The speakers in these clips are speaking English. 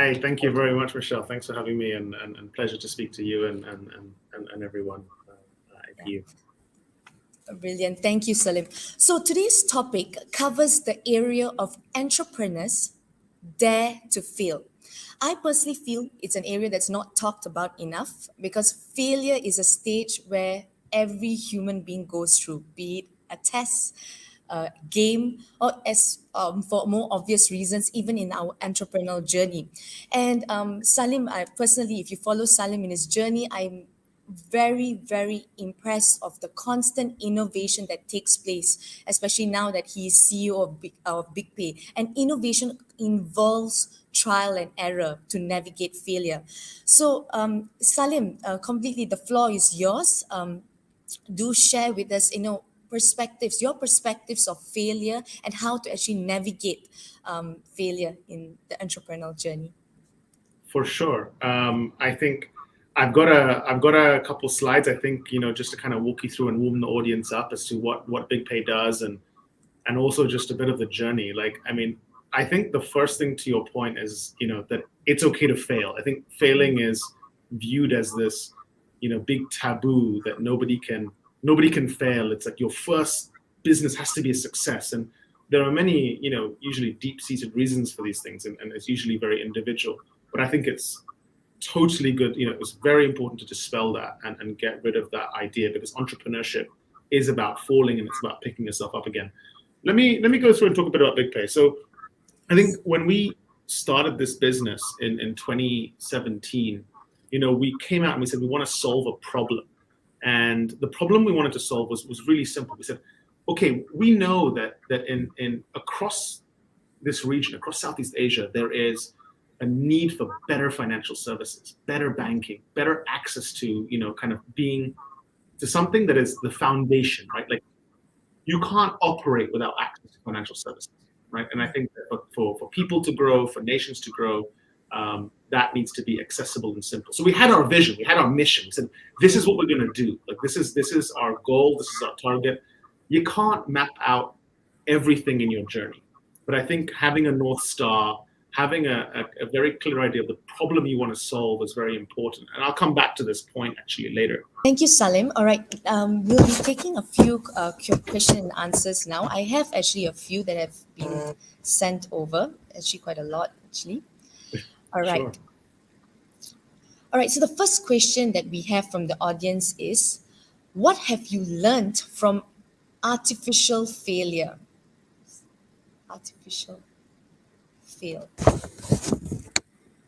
Hey, thank you very much, Michelle. Thanks for having me, and pleasure to speak to you and everyone at Yeah. you. Brilliant. Thank you, Salim. So today's topic covers the area of entrepreneurs dare to fail. I personally feel it's an area that's not talked about enough because failure is a stage where every human being goes through, be it a test, a game, or as for more obvious reasons, even in our entrepreneurial journey. And Salim, I personally, if you follow Salim in his journey, I'm very impressed of the constant innovation that takes place, especially now that he is CEO of Big Pay. And innovation involves trial and error to navigate failure. So Salim, completely the floor is yours. Do share with us, perspectives, your perspectives of failure and how to actually navigate failure in the entrepreneurial journey. For sure. I think I've got a couple slides. I think just to kind of walk you through and warm the audience up as to what Big Pay does, and also just a bit of the journey. Like, I mean, I think the first thing to your point is that it's okay to fail. I think failing is viewed as this big taboo that nobody can fail. It's like your first business has to be a success, and there are many usually deep-seated reasons for these things, and it's usually very individual. But I think it's totally good. It's very important to dispel that and get rid of that idea, because entrepreneurship is about falling and it's about picking yourself up again. Let me go through and talk a bit about Big Pay. So I think when we started this business in 2017, we came out and we said we want to solve a problem. And the problem we wanted to solve was really simple. We said, okay, we know that in across this region, across Southeast Asia, there is a need for better financial services, better banking, better access to, kind of being to something that is the foundation, right? Like, you can't operate without access to financial services, right? And I think that for people to grow, for nations to grow, that needs to be accessible and simple. So we had our vision, we had our mission. We said, this is what we're going to do. Like, this is our goal, this is our target. You can't map out everything in your journey, but I think having a North Star, having a very clear idea of the problem you want to solve is very important. And I'll come back to this point actually later. Thank you, Salim. All right, we'll be taking a few question and answers now. I have actually a few that have been sent over, actually quite a lot, actually. All Sure. right. All right, so the first question that we have from the audience is, what have you learned from artificial failure? Artificial fail.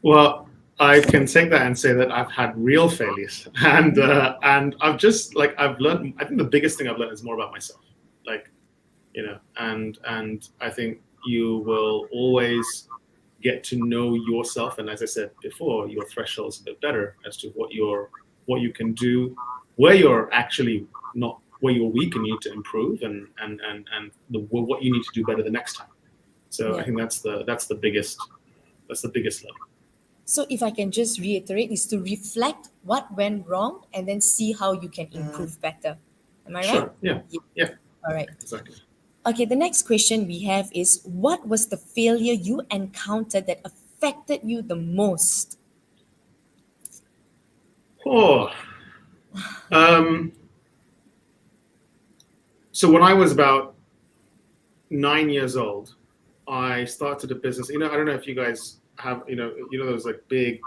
Well, I can take that and say that I've had real failures, and I've learned. I think the biggest thing I've learned is more about myself. Like, and I think you will always get to know yourself, and as I said before, your threshold is a bit better as to what you can do, where you're actually not, where you're weak and you need to improve, and what you need to do better the next time. So I Yeah. think that's the biggest learning. So if I can just reiterate, is to reflect what went wrong and then see how you can improve better. Am I right? Sure. Yeah. Yeah. Yeah. All right. Exactly. Okay, the next question we have is, what was the failure you encountered that affected you the most? Oh. Um, so when I was about 9 years old, I started a business. I don't know if you guys have, those like big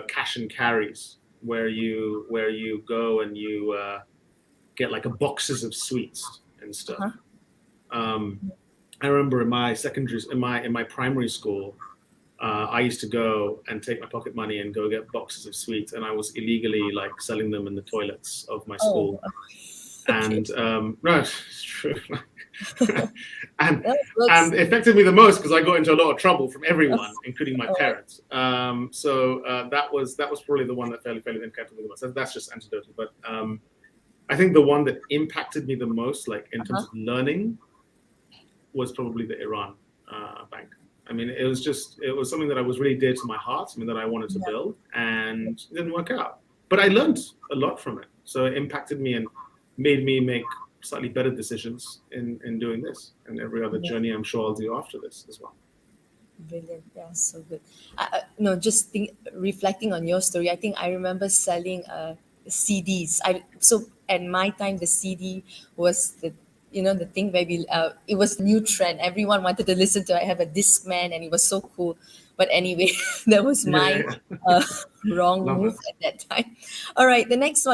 cash and carries where you go and you get like a boxes of sweets and stuff. Uh-huh. Um, I remember in my primary school, I used to go and take my pocket money and go get boxes of sweets, and I was illegally like selling them in the toilets of my Oh, school. okay. And no, it's true. and That and works. it affected me the most because I got into a lot of trouble from everyone, including my All right. parents. So that was probably the one that fairly impacted me the most. That's just anecdotal, but I think the one that impacted me the most, like in terms Uh-huh. of learning, was probably the Iran bank. I mean, it was something that I was really dear to my heart, something that I wanted to Yeah. build, and it didn't work out. But I learned a lot from it, so it impacted me and made me make slightly better decisions in doing this and every other Yeah. journey I'm sure I'll do after this as well. Brilliant. Yeah, so good. No, just reflecting on your story. I think I remember selling CDs. So at my time, the CD was the thing where it was the new trend. Everyone wanted to listen to. I have a Discman, and it was so cool. But anyway, that was Yeah, my yeah, yeah. uh, wrong Love move it. at that time. All right, the next one.